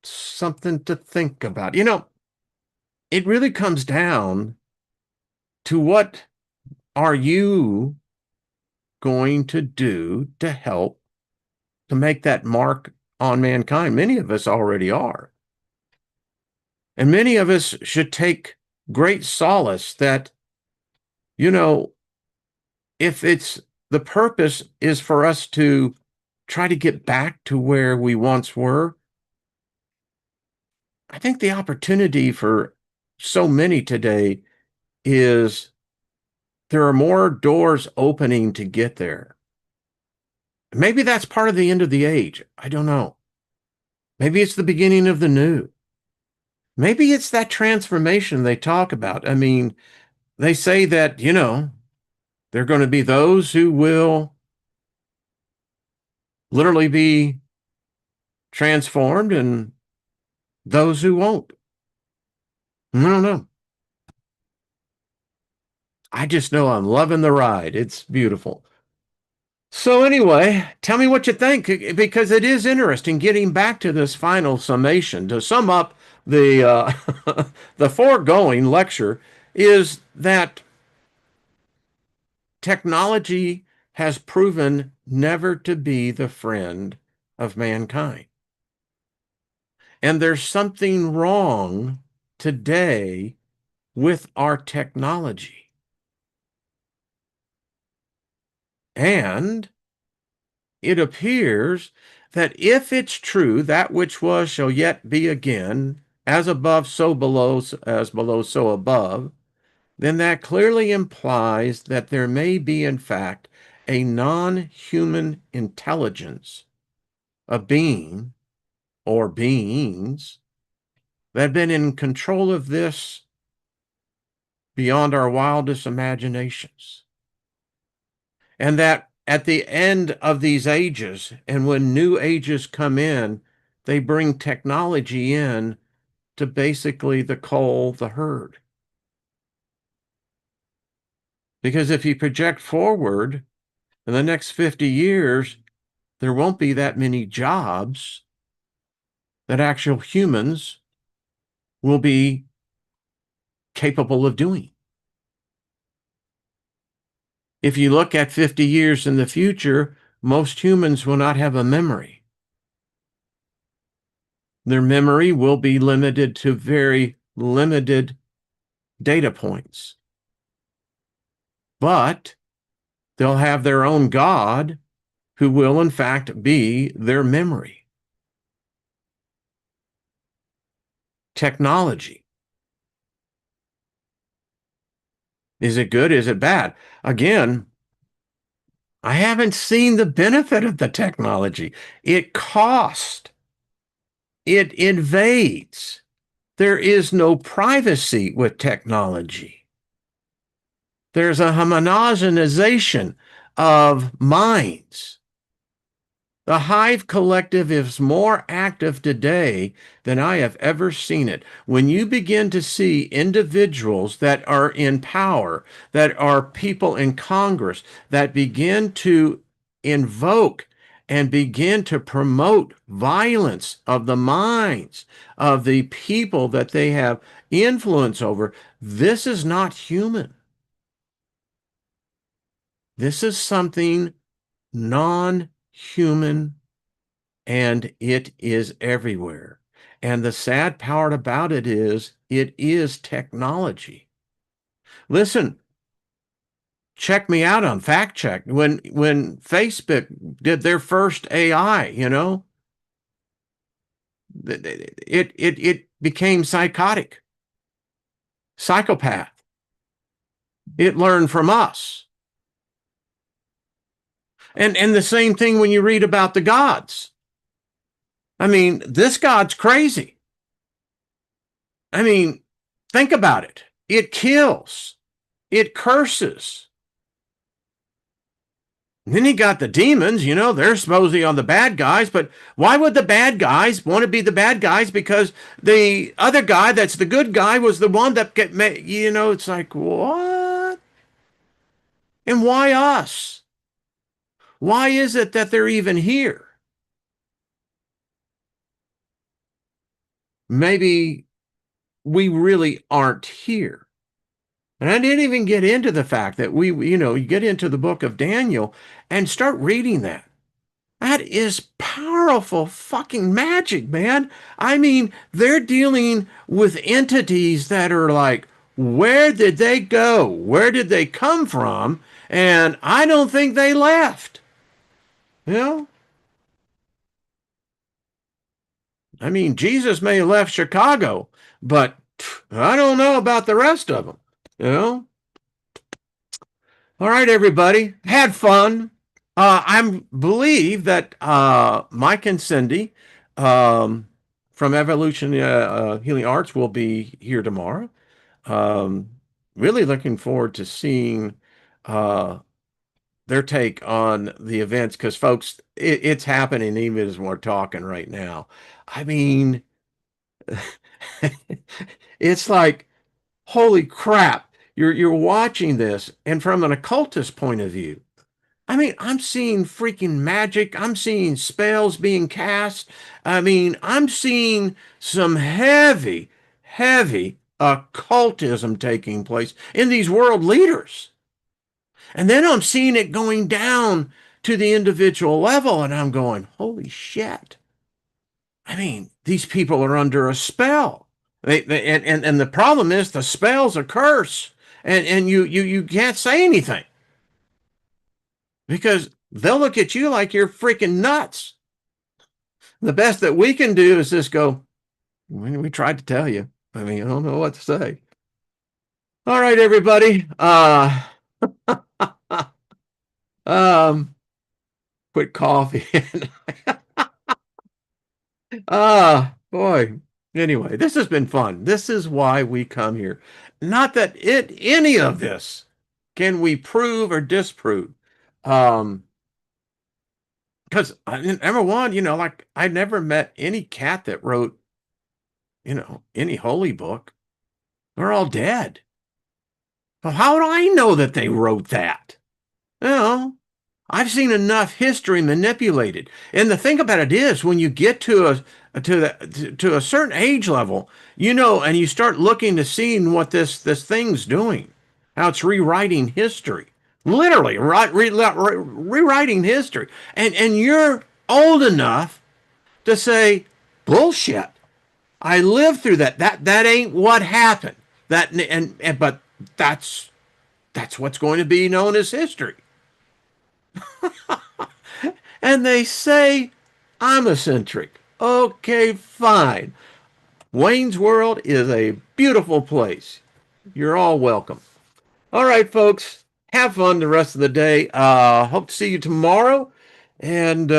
something to think about? You know, it really comes down to what are you going to do to help to make that mark on mankind? Many of us already are. And many of us should take great solace that, you know, if it's the purpose is for us to try to get back to where we once were, I think the opportunity for so many today is there are more doors opening to get there. Maybe that's part of the end of the age. I don't know. Maybe it's the beginning of the new. Maybe it's that transformation they talk about. I mean, they say that, there are going to be those who will literally be transformed and those who won't. I don't know. I just know I'm loving the ride. It's beautiful. So anyway, tell me what you think, because it is interesting getting back to this final summation. To sum up the the foregoing lecture is that technology has proven never to be the friend of mankind. And there's something wrong today with our technology. And it appears that if it's true, that which was shall yet be again, as above, so below, as below, so above, then that clearly implies that there may be, in fact, a non-human intelligence, a being or beings that have been in control of this beyond our wildest imaginations. And that at the end of these ages, and when new ages come in, they bring technology in to basically the cull the herd. Because if you project forward in the next 50 years, there won't be that many jobs that actual humans will be capable of doing. If you look at 50 years in the future, most humans will not have a memory. Their memory will be limited to very limited data points. But they'll have their own God who will, in fact, be their memory. Technology. Is it good? Is it bad? Again, I haven't seen the benefit of the technology. It costs. It invades. There is no privacy with technology. There's a homogenization of minds. The Hive Collective is more active today than I have ever seen it. When you begin to see individuals that are in power, that are people in Congress, that begin to invoke and begin to promote violence of the minds of the people that they have influence over, this is not human. This is something non-human, and it is everywhere. And the sad part about it is technology. Listen, check me out on fact check. When Facebook did their first AI, it became psychotic, psychopath. It learned from us. And the same thing when you read about the gods. I mean, this God's crazy. I mean, think about it. It kills. It curses. And then you got the demons, they're supposedly on the bad guys, but why would the bad guys want to be the bad guys? Because the other guy that's the good guy was the one that it's like, what? And why us? Why is it that they're even here? Maybe we really aren't here. And I didn't even get into the fact that you get into the book of Daniel and start reading that. That is powerful fucking magic, man. I mean, they're dealing with entities that are like, where did they go? Where did they come from? And I don't think they left. You know? I mean, Jesus may have left Chicago, but I don't know about the rest of them. You know? All right, everybody, had fun. I believe that Mike and Cindy from Evolution Healing Arts will be here tomorrow. Um, really looking forward to seeing uh, their take on the events because, folks, it's happening even as we're talking right now. I mean, it's like, holy crap, you're watching this, and from an occultist point of view. I mean, I'm seeing freaking magic. I'm seeing spells being cast. I mean, I'm seeing some heavy, heavy occultism taking place in these world leaders. And then I'm seeing it going down to the individual level, and I'm going, holy shit. I mean, these people are under a spell. And the problem is the spell's a curse, and you can't say anything because they'll look at you like you're freaking nuts. The best that we can do is just go, we tried to tell you. I mean, I don't know what to say. All right, everybody. Um, quit coughing. Boy. Anyway, this has been fun. This is why we come here. Not that any of this can we prove or disprove. Um, because number one, like I never met any cat that wrote, any holy book. They're all dead. Well, how do I know that they wrote that? Well, I've seen enough history manipulated. And the thing about it is, when you get to a certain age level, and you start looking to seeing what this thing's doing, how it's rewriting history, literally rewriting history, and you're old enough to say, bullshit. I lived through that. That ain't what happened. But that's what's going to be known as history. And they say I'm eccentric. Okay, fine. Wayne's World is a beautiful place. You're all welcome. All right, folks. Have fun the rest of the day. Hope to see you tomorrow. And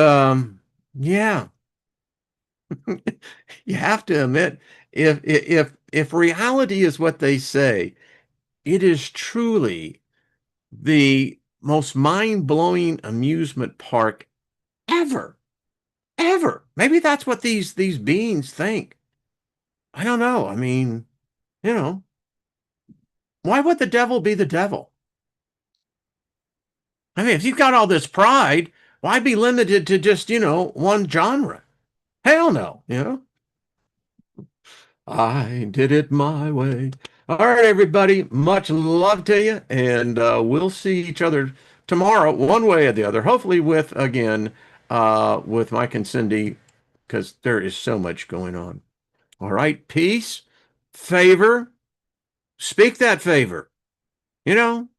yeah, you have to admit, if reality is what they say, it is truly the most mind-blowing amusement park ever. Ever. Maybe that's what these beings think. I don't know. I mean, you know, why would the devil be the devil? I mean, if you've got all this pride, why be limited to just, one genre? Hell no. I did it my way. All right, everybody. Much love to you, and we'll see each other tomorrow, one way or the other. Hopefully, with Mike and Cindy, because there is so much going on. All right, peace, favor, speak that favor. You know,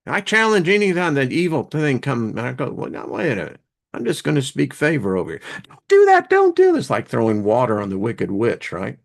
I challenge any time that evil thing come, I go, well, now wait a minute. I'm just going to speak favor over here. Don't do that. Don't do this. Like throwing water on the wicked witch, right?